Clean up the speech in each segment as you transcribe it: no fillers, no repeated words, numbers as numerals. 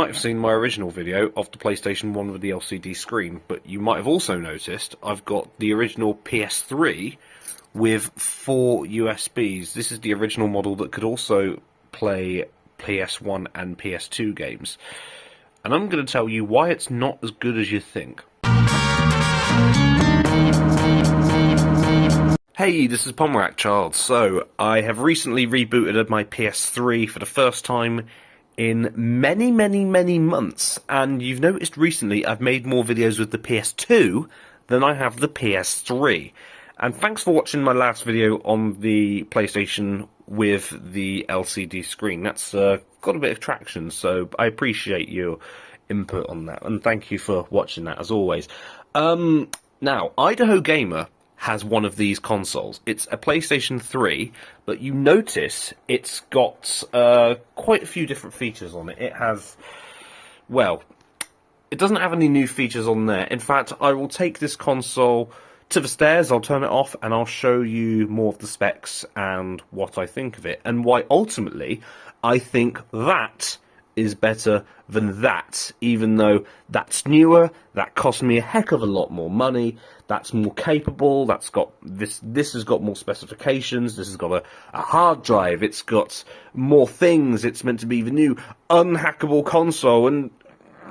might have seen my original video of the PlayStation 1 with the LCD screen, but you might have also noticed I've got the original PS3 with 4 USBs. This is the original model that could also play PS1 and PS2 games. And I'm going to tell you why it's not as good as you think. Hey, this is Pomerak Child. So, I have recently rebooted my PS3 for the first time in many months, and you've noticed recently I've made more videos with the PS2 than I have the PS3. And thanks for watching my last video on the PlayStation with the LCD screen. That's got a bit of traction, so I appreciate your input on that, and thank you for watching that as always. Now, Idaho Gamer has one of these consoles. It's a PlayStation 3, but you notice it's got quite a few different features on it. It has, well, it doesn't have any new features on there. In fact, I will take this console to the stairs, I'll turn it off, and I'll show you more of the specs and what I think of it, and why ultimately I think that is better than that, even though that's newer, that cost me a heck of a lot more money, that's more capable, that's got this has got more specifications, this has got a hard drive, it's got more things, it's meant to be the new unhackable console, and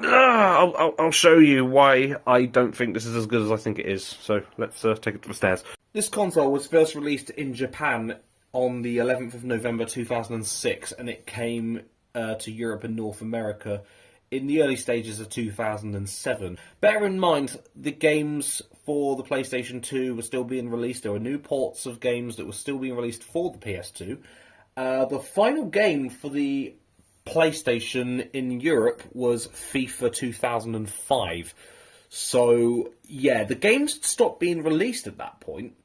I'll show you why I don't think this is as good as I think it is. So let's take it to the stairs. This console was first released in Japan on the 11th of November 2006, and it came to Europe and North America in the early stages of 2007. Bear in mind, the games for the PlayStation 2 were still being released. There were new ports of games that were still being released for the PS2. The final game for the PlayStation in Europe was FIFA 2005. So, yeah, the games stopped being released at that point.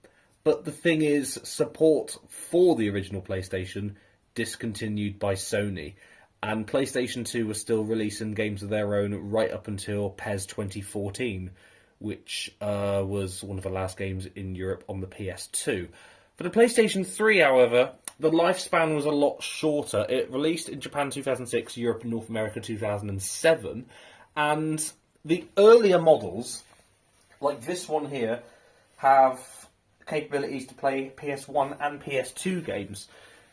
But the thing is, support for the original PlayStation discontinued by Sony. And PlayStation 2 was still releasing games of their own right up until PES 2014, which was one of the last games in Europe on the PS2. For the PlayStation 3, however, the lifespan was a lot shorter. It released in Japan 2006, Europe and North America 2007, and the earlier models, like this one here, have capabilities to play PS1 and PS2 games.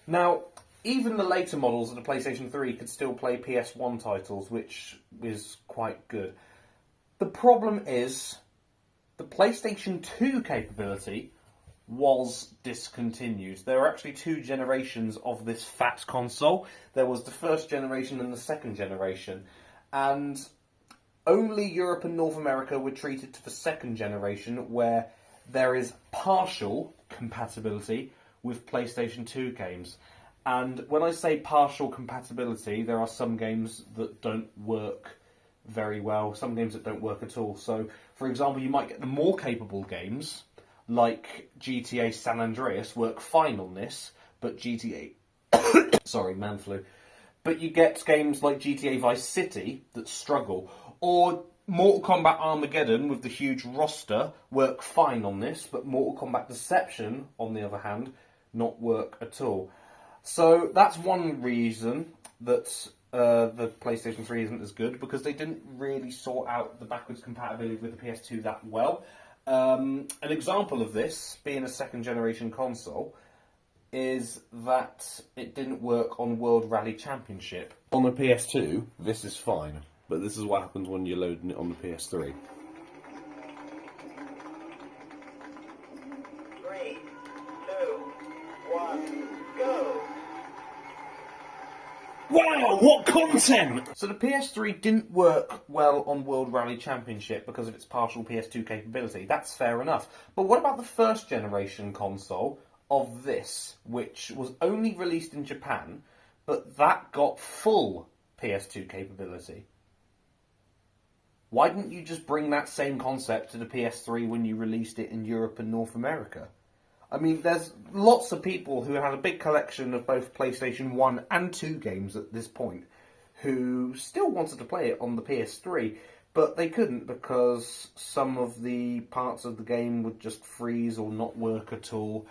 Now, even the later models of the PlayStation 3 could still play PS1 titles, which is quite good. The problem is, the PlayStation 2 capability was discontinued. There are actually two generations of this Phat console. There was the first generation and the second generation, and only Europe and North America were treated to the second generation, where there is partial compatibility with PlayStation 2 games. And when I say partial compatibility, there are some games that don't work very well, some games that don't work at all. So, for example, you might get the more capable games, like GTA San Andreas, work fine on this, but GTA... sorry, man flu. But you get games like GTA Vice City that struggle, or Mortal Kombat Armageddon with the huge roster work fine on this, but Mortal Kombat Deception, on the other hand, not work at all. So that's one reason that the PlayStation 3 isn't as good, because they didn't really sort out the backwards compatibility with the PS2 that well. An example of this, being a second generation console, is that it didn't work on World Rally Championship. On the PS2, this is fine, but this is what happens when you're loading it on the PS3. 3, 2, 1, go! Wow, what content! So the PS3 didn't work well on World Rally Championship because of its partial PS2 capability. That's fair enough. But what about the first generation console of this, which was only released in Japan, but that got full PS2 capability? Why didn't you just bring that same concept to the PS3 when you released it in Europe and North America? I mean, there's lots of people who had a big collection of both PlayStation 1 and 2 games at this point who still wanted to play it on the PS3, but they couldn't because some of the parts of the game would just freeze or not work at all.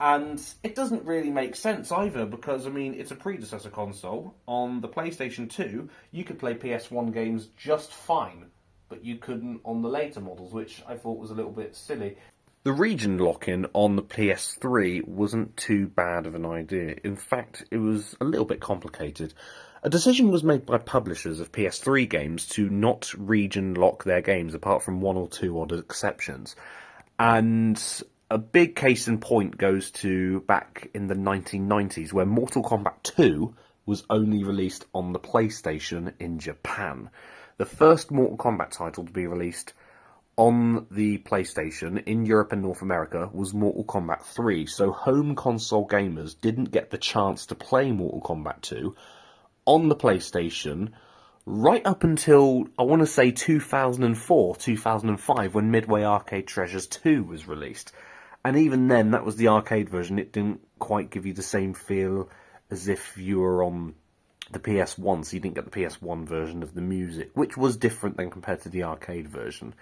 And it doesn't really make sense either because, I mean, it's a predecessor console. On the PlayStation 2, you could play PS1 games just fine, but you couldn't on the later models, which I thought was a little bit silly. The region lock-in on the PS3 wasn't too bad of an idea. In fact, it was a little bit complicated. A decision was made by publishers of PS3 games to not region lock their games, apart from one or two odd exceptions. And a big case in point goes to back in the 1990s, where Mortal Kombat 2 was only released on the PlayStation in Japan. The first Mortal Kombat title to be released on the PlayStation in Europe and North America was Mortal Kombat 3, so home console gamers didn't get the chance to play Mortal Kombat 2 on the PlayStation right up until, I want to say, 2004, 2005, when Midway Arcade Treasures 2 was released. And even then, that was the arcade version. It didn't quite give you the same feel as if you were on the PS1, so you didn't get the PS1 version of the music, which was different than compared to the arcade version.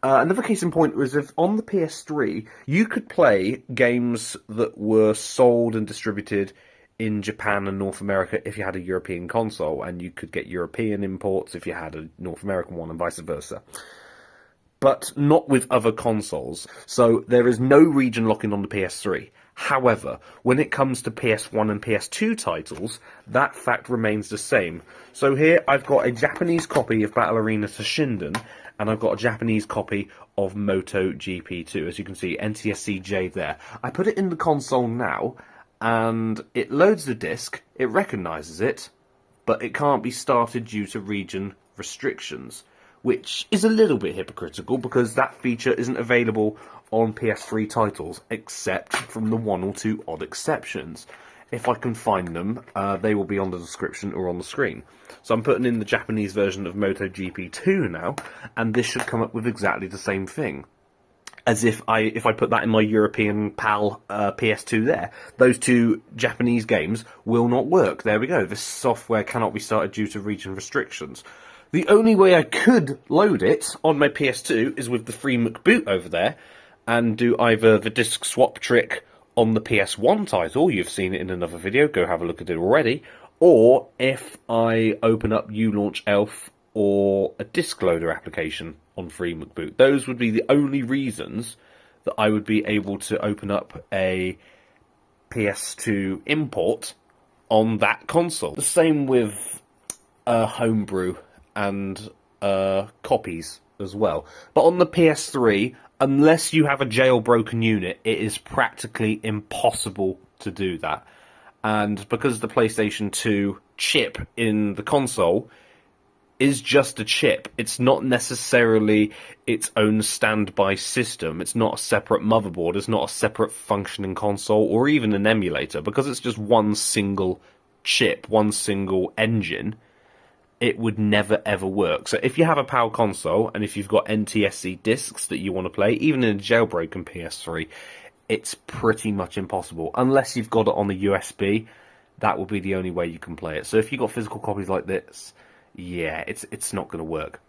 Another case in point was if on the PS3, you could play games that were sold and distributed in Japan and North America if you had a European console, and you could get European imports if you had a North American one, and vice versa. But not with other consoles. So there is no region locking on the PS3. However, when it comes to PS1 and PS2 titles, that fact remains the same. So here I've got a Japanese copy of Battle Arena Toshinden, and I've got a Japanese copy of Moto GP2. As you can see, NTSC-J there. I put it in the console now, and it loads the disc, it recognises it, but it can't be started due to region restrictions, which is a little bit hypocritical because that feature isn't available on PS3 titles, except from the one or two odd exceptions. If I can find them, they will be on the description or on the screen. So I'm putting in the Japanese version of Moto GP2 now, and this should come up with exactly the same thing. As if I put that in my European PAL PS2 there, those two Japanese games will not work. There we go. This software cannot be started due to region restrictions. The only way I could load it on my PS2 is with the free McBoot over there, and do either the disc swap trick on the PS1 title, you've seen it in another video, go have a look at it already, or if I open up ULaunch Elf or a disc loader application on free McBoot. Those would be the only reasons that I would be able to open up a PS2 import on that console. The same with Homebrew and copies as well. But on the PS3, unless you have a jailbroken unit, it is practically impossible to do that. And because the PlayStation 2 chip in the console is just a chip, it's not necessarily its own standby system, it's not a separate motherboard, it's not a separate functioning console or even an emulator, because it's just one single chip, one single engine, it would never ever work. So if you have a PAL console, and if you've got NTSC discs that you want to play, even in a jailbroken PS3, it's pretty much impossible. Unless you've got it on the USB, that will be the only way you can play it. So if you've got physical copies like this, yeah, it's not going to work.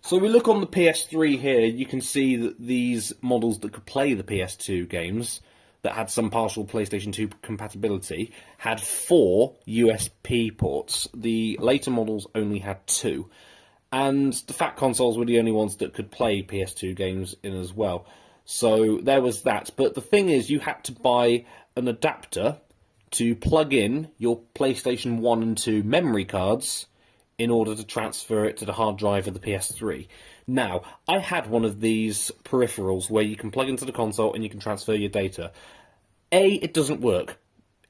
So we look on the PS3 here, you can see that these models that could play the PS2 games, that had some partial PlayStation 2 compatibility, had 4 USB ports. The later models only had 2. And the fat consoles were the only ones that could play PS2 games in as well. So there was that. But the thing is, you had to buy an adapter to plug in your PlayStation 1 and 2 memory cards in order to transfer it to the hard drive of the PS3. Now, I had one of these peripherals where you can plug into the console and you can transfer your data. It doesn't work.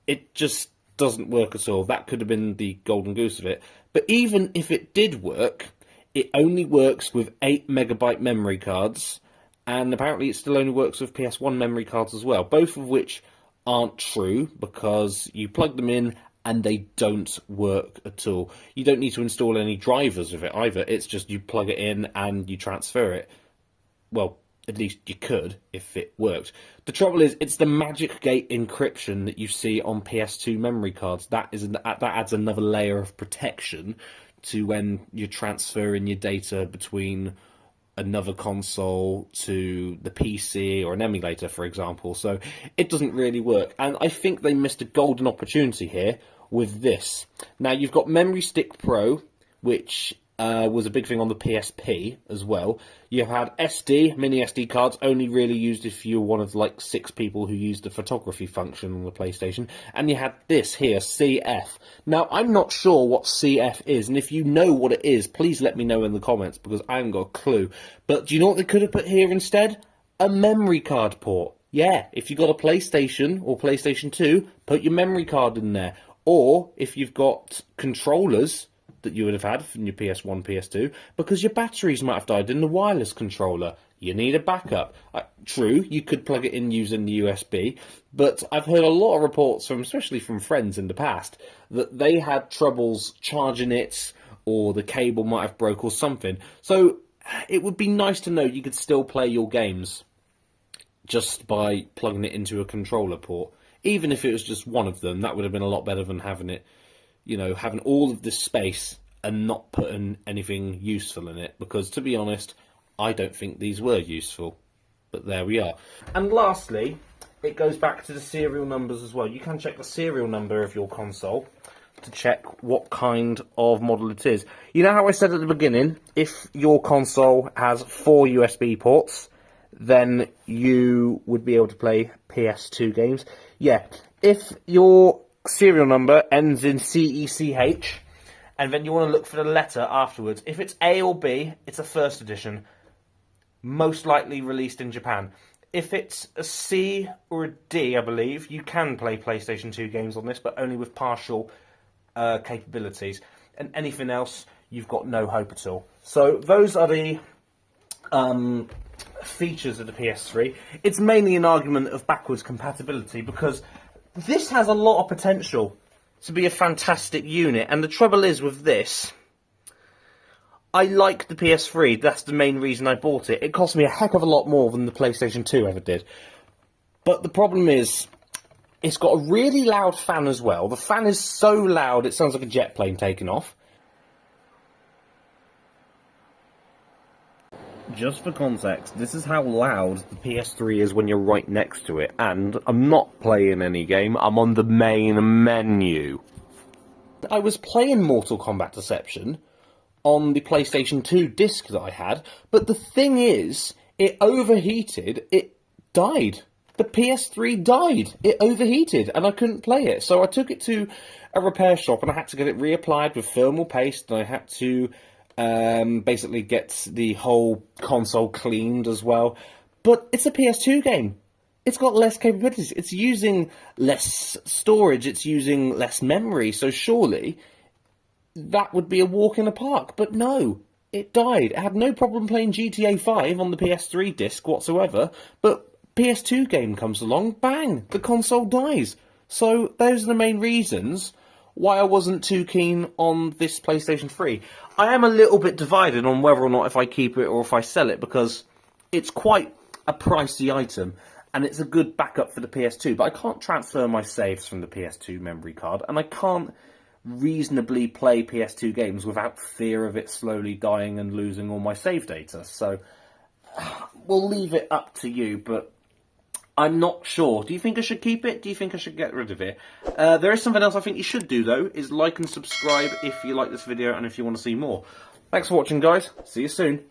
It just doesn't work at all. That could have been the golden goose of it. But even if it did work, it only works with 8 megabyte memory cards, and apparently it still only works with PS1 memory cards as well, both of which aren't true, because you plug them in and they don't work at all. You don't need to install any drivers of it either. It's just you plug it in and you transfer it. Well, at least you could if it worked. The trouble is, it's the Magic Gate encryption that you see on PS2 memory cards. That adds another layer of protection to when you're transferring your data between another console to the PC or an emulator, for example. So it doesn't really work. And I think they missed a golden opportunity here with this. Now, you've got Memory Stick Pro, which was a big thing on the PSP as well. You had SD, mini SD cards, only really used if you were one of like 6 people who used the photography function on the PlayStation. And you had this here, CF. Now, I'm not sure what CF is, and if you know what it is, please let me know in the comments, because I haven't got a clue. But do you know what they could have put here instead? A memory card port. Yeah, if you've got a PlayStation or PlayStation 2, put your memory card in there. Or, if you've got controllers that you would have had from your PS1, PS2, because your batteries might have died in the wireless controller. You need a backup. True, you could plug it in using the USB, but I've heard a lot of reports from, especially from friends in the past, that they had troubles charging it, or the cable might have broke or something. So it would be nice to know you could still play your games just by plugging it into a controller port. Even if it was just one of them, that would have been a lot better than having it, having all of this space and not putting anything useful in it. Because, to be honest, I don't think these were useful. But there we are. And lastly, it goes back to the serial numbers as well. You can check the serial number of your console to check what kind of model it is. You know how I said at the beginning, if your console has 4 USB ports, then you would be able to play PS2 games. Yeah, if your serial number ends in CECH, and then you want to look for the letter afterwards, if it's A or B, it's a first edition, most likely released in Japan. If it's a C or a D, I believe, you can play PlayStation 2 games on this, but only with partial capabilities. And anything else, you've got no hope at all. So those are the features of the PS3. It's mainly an argument of backwards compatibility, because this has a lot of potential to be a fantastic unit. And the trouble is with this, I like the PS3. That's the main reason I bought it. It cost me a heck of a lot more than the PlayStation 2 ever did. But the problem is, it's got a really loud fan as well. The fan is so loud, it sounds like a jet plane taking off. Just for context, this is how loud the PS3 is when you're right next to it, and I'm not playing any game, I'm on the main menu. I was playing Mortal Kombat Deception on the PlayStation 2 disc that I had, but the thing is, it overheated, it died. The PS3 died, it overheated, and I couldn't play it. So I took it to a repair shop, and I had to get it reapplied with thermal paste, and I had to basically get the whole console cleaned as well. But it's a PS2 game. It's got less capabilities. It's using less storage. It's using less memory. So surely that would be a walk in the park. But no, it died. It had no problem playing GTA 5 on the PS3 disc whatsoever. But PS2 game comes along, bang, the console dies. So those are the main reasons why I wasn't too keen on this PlayStation 3. I am a little bit divided on whether or not if I keep it or if I sell it, because it's quite a pricey item, and it's a good backup for the PS2, but I can't transfer my saves from the PS2 memory card, and I can't reasonably play PS2 games without fear of it slowly dying and losing all my save data. So we'll leave it up to you, but I'm not sure. Do you think I should keep it? Do you think I should get rid of it? There is something else I think you should do, though, is like and subscribe if you like this video and if you want to see more. Thanks for watching, guys. See you soon.